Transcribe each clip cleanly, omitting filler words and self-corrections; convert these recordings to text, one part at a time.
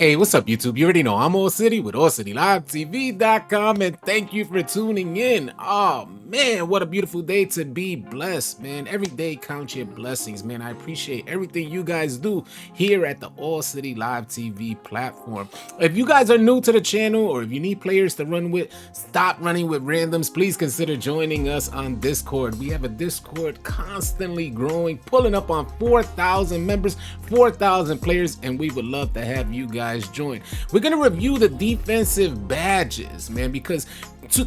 Hey, what's up, YouTube? You already know I'm AllCity with AllCityLiveTV.com, and thank you for tuning in. Oh, man, what a beautiful day to be blessed, man. Every day count your blessings, man. I appreciate everything you guys do here at the AllCity Live TV platform. If you guys are new to the channel or if you need players to run with, stop running with randoms, please consider joining us on Discord. We have a Discord constantly growing, pulling up on 4,000 members, 4,000 players, and we would love to have you guys join. We're gonna review the defensive badges, man, because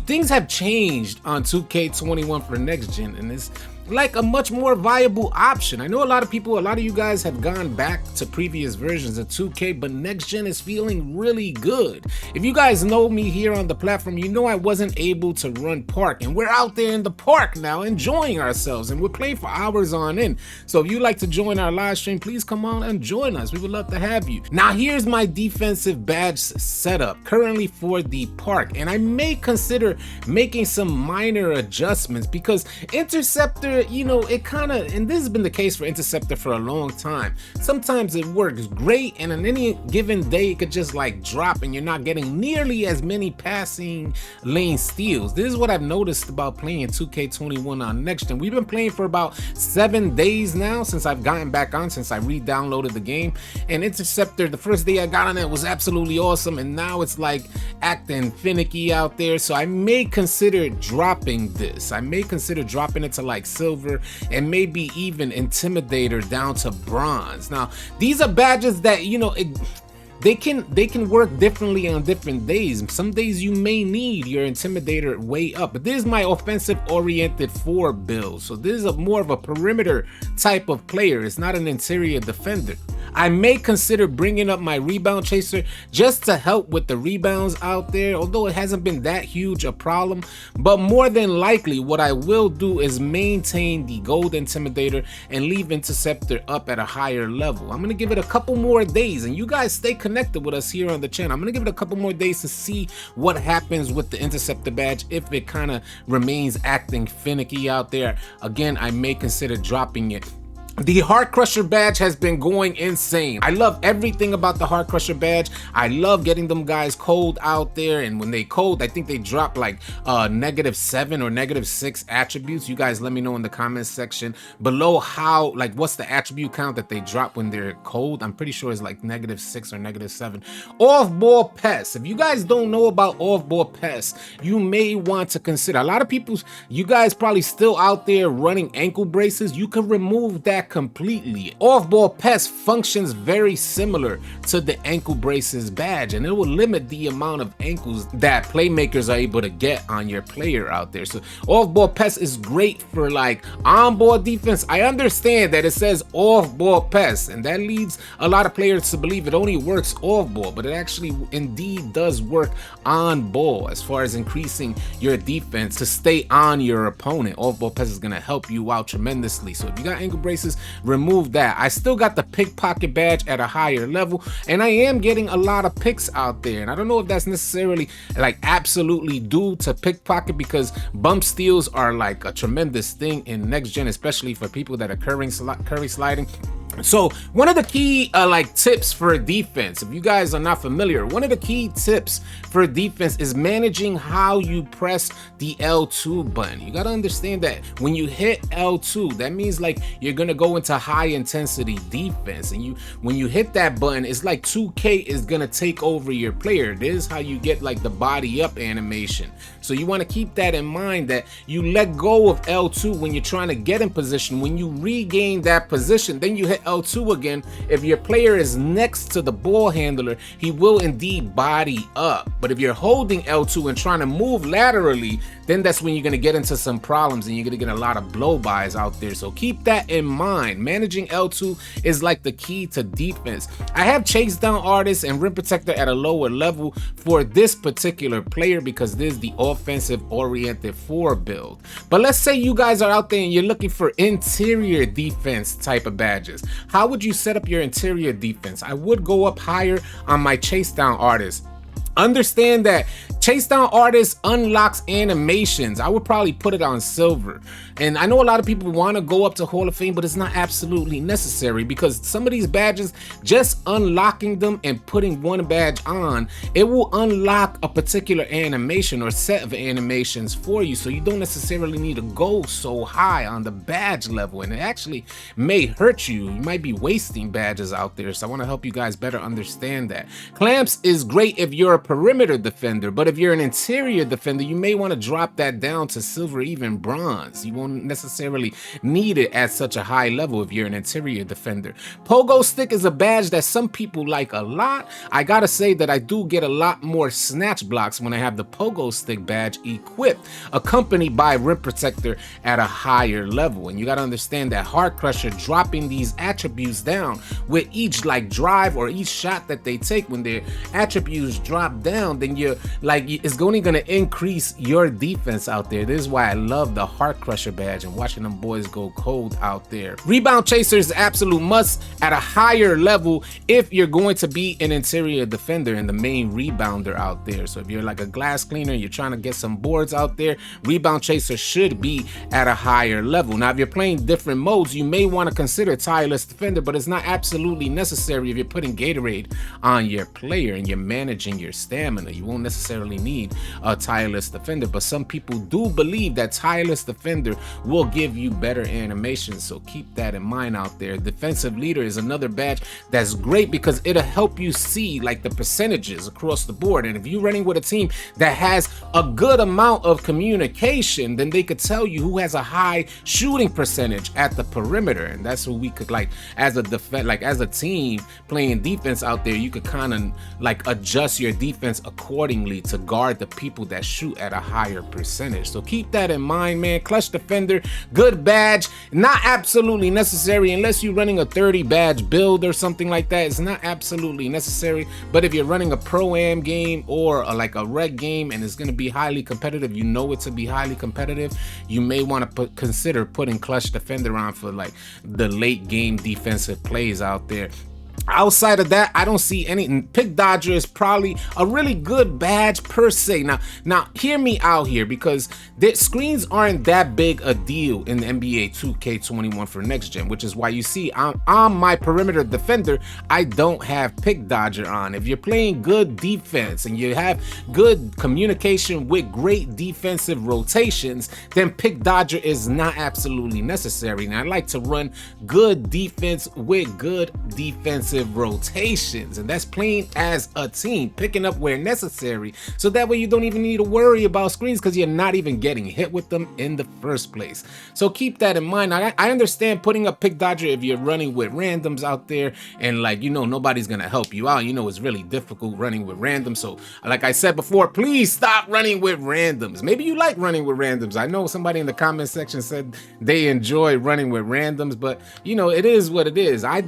things have changed on 2K21 for next gen, and it's like a much more viable option. I know a lot of you guys have gone back to previous versions of 2K, but next gen is feeling really good. If you guys know me here on the platform, you know I wasn't able to run park, and we're out there in the park now enjoying ourselves, and we're playing for hours on end. So if you'd like to join our live stream, please come on and join us. We would love to have you. Now here's my defensive badge setup currently for the park, and I may consider making some minor adjustments because Interceptor, you know, it kind of, and this has been the case for Interceptor for a long time. Sometimes it works great, and on any given day it could just like drop and you're not getting nearly as many passing lane steals. This is what I've noticed about playing 2K21 on next gen. We've been playing for about 7 days now since I've gotten back on, since I re-downloaded the game, and Interceptor, the first day I got on it was absolutely awesome, and now it's like acting finicky out there. So I may consider dropping this. I may consider dropping it to like silver and maybe even Intimidator down to bronze. Now these are badges that, you know, they can work differently on different days. Some days you may need your Intimidator way up, but this is my offensive oriented 4 build, so this is more of a perimeter type of player. It's not an interior defender. I may consider bringing up my rebound chaser just to help with the rebounds out there, although it hasn't been that huge a problem. But more than likely what I will do is maintain the gold Intimidator and leave Interceptor up at a higher level. I'm gonna give it a couple more days, and you guys stay connected with us here on the channel. I'm gonna give it a couple more days to see what happens with the Interceptor badge. If it kind of remains acting finicky out there, again, I may consider dropping it. The Heart Crusher badge has been going insane. I love everything about the Heart Crusher badge. I love getting them guys cold out there, and when they cold, I think they drop like -7 or -6 attributes. You guys let me know in the comments section below how, like, what's the attribute count that they drop when they're cold. I'm pretty sure it's like -6 or -7. Off-ball pests. If you guys don't know about off-ball pests, you may want to consider. A lot of people, you guys probably still out there running ankle braces. You can remove that completely. Off-ball pest functions very similar to the ankle braces badge, and it will limit the amount of ankles that playmakers are able to get on your player out there. So off-ball pest is great for like on-ball defense. I understand that it says off-ball pest, and that leads a lot of players to believe it only works off-ball, but it actually indeed does work on-ball as far as increasing your defense to stay on your opponent. Off-ball pest is going to help you out tremendously. So if you got ankle braces, remove that. I still got the pickpocket badge at a higher level, and I am getting a lot of picks out there, and I don't know if that's necessarily like absolutely due to pickpocket, because bump steals are like a tremendous thing in next gen, especially for people that are curry sliding. So one of the key like tips for defense, if you guys are not familiar, one of the key tips for defense is managing how you press the L2 button. You got to understand that when you hit L2, that means like you're gonna go into high intensity defense, and when you hit that button, it's like 2K is gonna take over your player. This is how you get like the body up animation. So you want to keep that in mind, that you let go of L2 when you're trying to get in position. When you regain that position, then you hit L2 again. If your player is next to the ball handler, he will indeed body up. But if you're holding L2 and trying to move laterally, then that's when you're going to get into some problems, and you're going to get a lot of blow-bys out there. So keep that in mind. Managing L2 is like the key to defense. I have chase down artists and rim protector at a lower level for this particular player because this is the offensive oriented 4 build. But let's say you guys are out there and you're looking for interior defense type of badges. How would you set up your interior defense? I would go up higher on my chase down artist. Understand that Chase down artists unlocks animations. I would probably put it on silver. And I know a lot of people want to go up to Hall of Fame, but it's not absolutely necessary because some of these badges, just unlocking them and putting one badge on, it will unlock a particular animation or set of animations for you. So you don't necessarily need to go so high on the badge level, and it actually may hurt you. You might be wasting badges out there. So I want to help you guys better understand that. Clamps is great if you're a perimeter defender, but if you're an interior defender, you may want to drop that down to silver, even bronze. You won't necessarily need it at such a high level if you're an interior defender. Pogo stick is a badge that some people like a lot. I gotta say that I do get a lot more snatch blocks when I have the pogo stick badge equipped, accompanied by rim protector at a higher level. And you gotta understand that Heart Crusher dropping these attributes down with each like drive or each shot that they take, when their attributes drop down, then you're like, it's only gonna increase your defense out there. This is why I love the Heart Crusher badge and watching them boys go cold out there. Rebound Chaser is absolute must at a higher level if you're going to be an interior defender and the main rebounder out there. So if you're like a glass cleaner, you're trying to get some boards out there, Rebound Chaser should be at a higher level. Now, if you're playing different modes, you may want to consider Tireless Defender, but it's not absolutely necessary if you're putting Gatorade on your player and you're managing your stamina. You won't necessarily need a Tireless Defender, but some people do believe that Tireless Defender will give you better animations, so keep that in mind out there. Defensive Leader is another badge that's great because it'll help you see like the percentages across the board, and if you're running with a team that has a good amount of communication, then they could tell you who has a high shooting percentage at the perimeter, and that's what we could like as a team playing defense out there, you could kind of like adjust your defense accordingly to guard the people that shoot at a higher percentage. So keep that in mind, man. Clutch Defender, good badge, not absolutely necessary unless you're running a 30 badge build or something like that. It's not absolutely necessary, but if you're running a pro-am game or like a rec game and it's going to be highly competitive, you know it to be highly competitive, you may want to consider putting Clutch Defender on for like the late game defensive plays out there. Outside of that, I don't see any. Pick Dodger is probably a really good badge per se. Now hear me out here, because the screens aren't that big a deal in the NBA 2K21 for next gen, which is why you see on my perimeter defender, I don't have Pick Dodger on. If you're playing good defense and you have good communication with great defensive rotations, then Pick Dodger is not absolutely necessary. And I like to run good defense with good defensive rotations, and that's playing as a team, picking up where necessary, so that way you don't even need to worry about screens because you're not even getting hit with them in the first place. So keep that in mind. I understand putting up Pick Dodger if you're running with randoms out there and like, you know, nobody's gonna help you out. You know, it's really difficult running with randoms. So like I said before, please stop running with randoms. Maybe you like running with randoms. I know somebody in the comment section said they enjoy running with randoms, but you know, it is what it is. I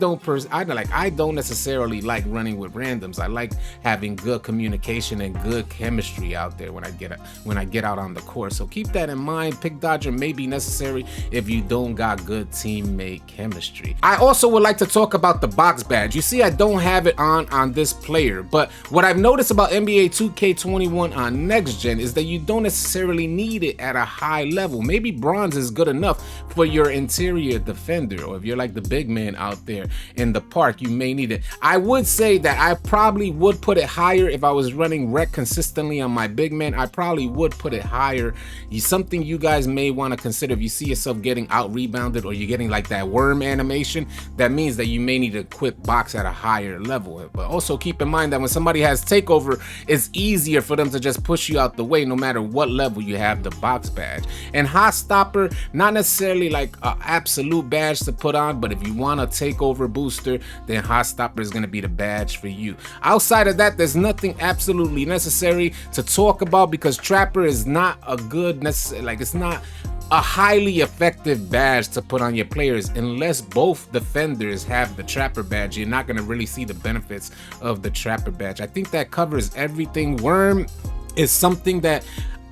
don't necessarily like running with randoms. I like having good communication and good chemistry out there when I get out on the court. So keep that in mind. Pick Dodger may be necessary if you don't got good teammate chemistry. I also would like to talk about the box badge. You see, I don't have it on this player, but what I've noticed about NBA 2K21 on next gen is that you don't necessarily need it at a high level. Maybe bronze is good enough for your interior defender, or if you're like the big man out there in the park, you may need it. I would say that I probably would put it higher if I was running rec consistently on my big man. I probably would put it higher. Something you guys may want to consider if you see yourself getting out rebounded or you're getting like that worm animation, that means that you may need to equip box at a higher level. But also keep in mind that when somebody has takeover, it's easier for them to just push you out the way no matter what level you have the box badge. And hot stopper, not necessarily like an absolute badge to put on, but if you want a takeover booster, then hot stopper is going to be the badge for you. Outside of that, there's nothing absolutely necessary to talk about, because trapper is not a good it's not a highly effective badge to put on your players unless both defenders have the trapper badge. You're not going to really see the benefits of the trapper badge. I think that covers everything. Worm is something that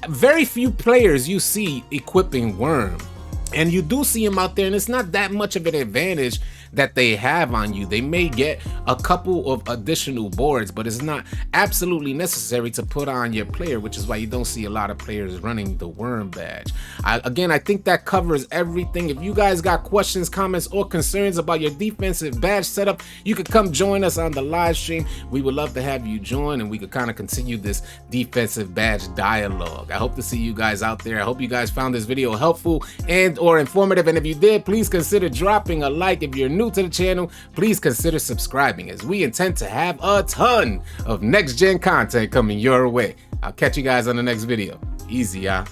very few players you see equipping worm, and you do see him out there, and it's not that much of an advantage that they have on you. They may get a couple of additional boards, but it's not absolutely necessary to put on your player, which is why you don't see a lot of players running the worm badge. I think that covers everything. If you guys got questions, comments, or concerns about your defensive badge setup, you could come join us on the live stream. We would love to have you join, and we could kind of continue this defensive badge dialogue. I hope to see you guys out there. I hope you guys found this video helpful and or informative, and if you did, please consider dropping a like. If you're new to the channel, please consider subscribing, as we intend to have a ton of next gen content coming your way. I'll catch you guys on the next video. Easy, y'all.